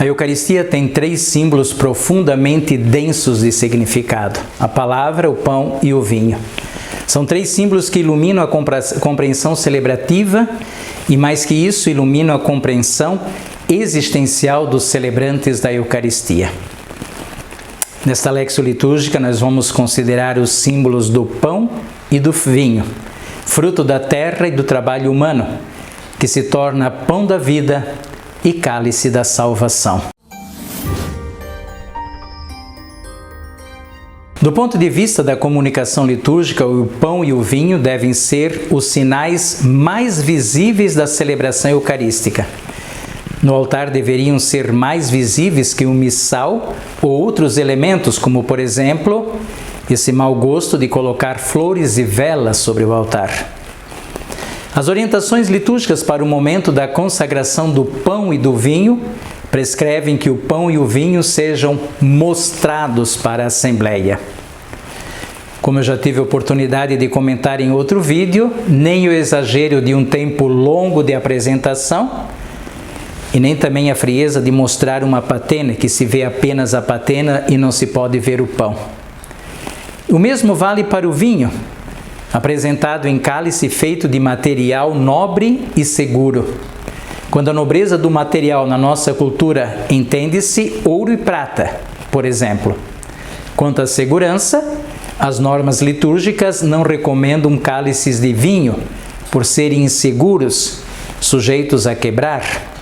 A Eucaristia tem 3 símbolos profundamente densos de significado: a palavra, o pão e o vinho. São 3 símbolos que iluminam a compreensão celebrativa e, mais que isso, iluminam a compreensão existencial dos celebrantes da Eucaristia. Nesta lexio litúrgica, nós vamos considerar os símbolos do pão e do vinho, fruto da terra e do trabalho humano, que se torna pão da vida e cálice da salvação. Do ponto de vista da comunicação litúrgica, o pão e o vinho devem ser os sinais mais visíveis da celebração eucarística. No altar deveriam ser mais visíveis que o missal ou outros elementos, como, por exemplo, esse mau gosto de colocar flores e velas sobre o altar. As orientações litúrgicas para o momento da consagração do pão e do vinho prescrevem que o pão e o vinho sejam mostrados para a Assembleia. Como eu já tive a oportunidade de comentar em outro vídeo, nem o exagero de um tempo longo de apresentação e nem também a frieza de mostrar uma patena, que se vê apenas a patena e não se pode ver o pão. O mesmo vale para o vinho, apresentado em cálice feito de material nobre e seguro. Quando a nobreza do material na nossa cultura entende-se ouro e prata, por exemplo. Quanto à segurança, as normas litúrgicas não recomendam cálices de vinho, por serem inseguros, sujeitos a quebrar.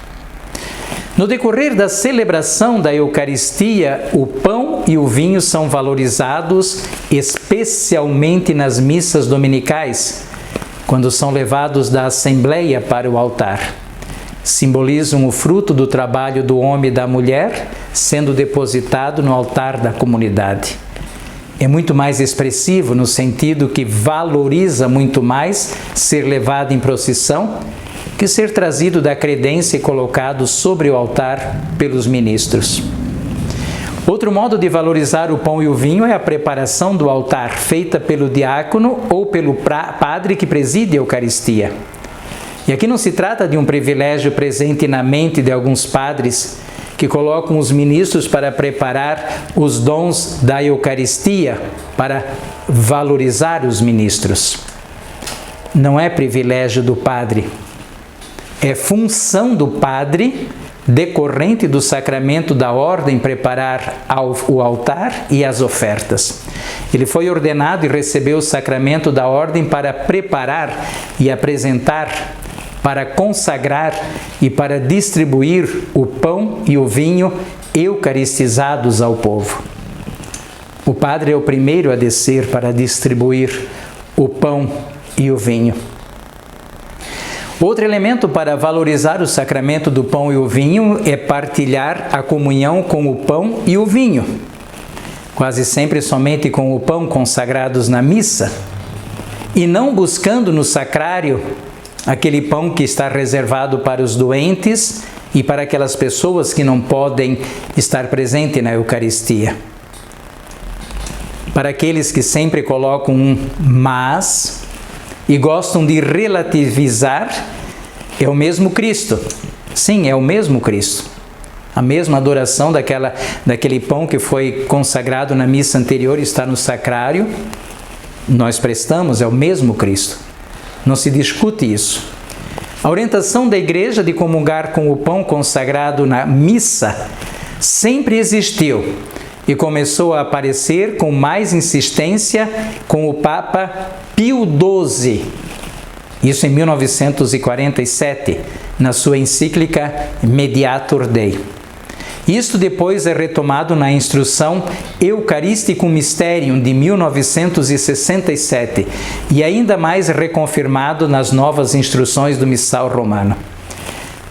No decorrer da celebração da Eucaristia, o pão e o vinho são valorizados especialmente nas missas dominicais, quando são levados da Assembleia para o altar. Simbolizam o fruto do trabalho do homem e da mulher, sendo depositado no altar da comunidade. É muito mais expressivo no sentido que valoriza muito mais ser levado em procissão que ser trazido da credência e colocado sobre o altar pelos ministros. Outro modo de valorizar o pão e o vinho é a preparação do altar, feita pelo diácono ou pelo padre que preside a Eucaristia. E aqui não se trata de um privilégio presente na mente de alguns padres que colocam os ministros para preparar os dons da Eucaristia, para valorizar os ministros. Não é privilégio do padre. É função do padre, decorrente do sacramento da ordem, preparar o altar e as ofertas. Ele foi ordenado e recebeu o sacramento da ordem para preparar e apresentar, para consagrar e para distribuir o pão e o vinho eucaristizados ao povo. O padre é o primeiro a descer para distribuir o pão e o vinho. Outro elemento para valorizar o sacramento do pão e o vinho é partilhar a comunhão com o pão e o vinho, quase sempre somente com o pão consagrados na missa, e não buscando no sacrário aquele pão que está reservado para os doentes e para aquelas pessoas que não podem estar presentes na Eucaristia. Para aqueles que sempre colocam um mas e gostam de relativizar, é o mesmo Cristo. Sim, é o mesmo Cristo. A mesma adoração daquele pão que foi consagrado na missa anterior está no sacrário. Nós prestamos, é o mesmo Cristo. Não se discute isso. A orientação da Igreja de comungar com o pão consagrado na missa sempre existiu e começou a aparecer com mais insistência com o Papa Pio XII, isso em 1947, na sua encíclica Mediator Dei. Isto depois é retomado na Instrução Eucharisticum Mysterium de 1967 e ainda mais reconfirmado nas novas instruções do Missal Romano.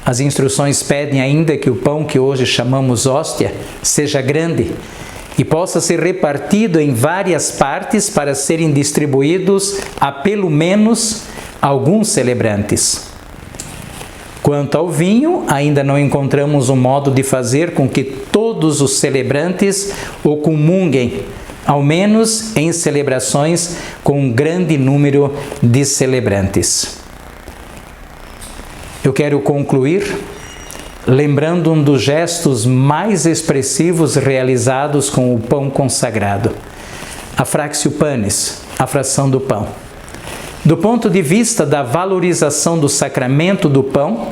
As instruções pedem ainda que o pão que hoje chamamos hóstia seja grande e possa ser repartido em várias partes para serem distribuídos a pelo menos alguns celebrantes. Quanto ao vinho, ainda não encontramos um modo de fazer com que todos os celebrantes o comunguem, ao menos em celebrações com um grande número de celebrantes. Eu quero concluir lembrando um dos gestos mais expressivos realizados com o pão consagrado, a Fractio Panis, a fração do pão. Do ponto de vista da valorização do sacramento do pão,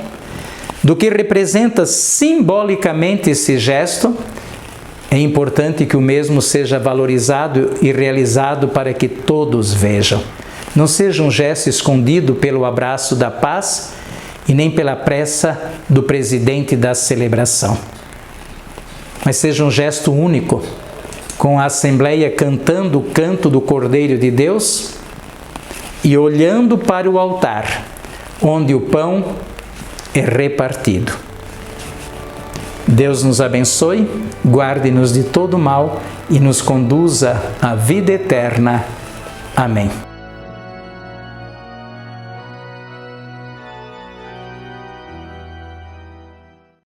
do que representa simbolicamente esse gesto, é importante que o mesmo seja valorizado e realizado para que todos vejam. Não seja um gesto escondido pelo abraço da paz e nem pela pressa do presidente da celebração. Mas seja um gesto único, com a Assembleia cantando o canto do Cordeiro de Deus e olhando para o altar, onde o pão é repartido. Deus nos abençoe, guarde-nos de todo mal e nos conduza à vida eterna. Amém.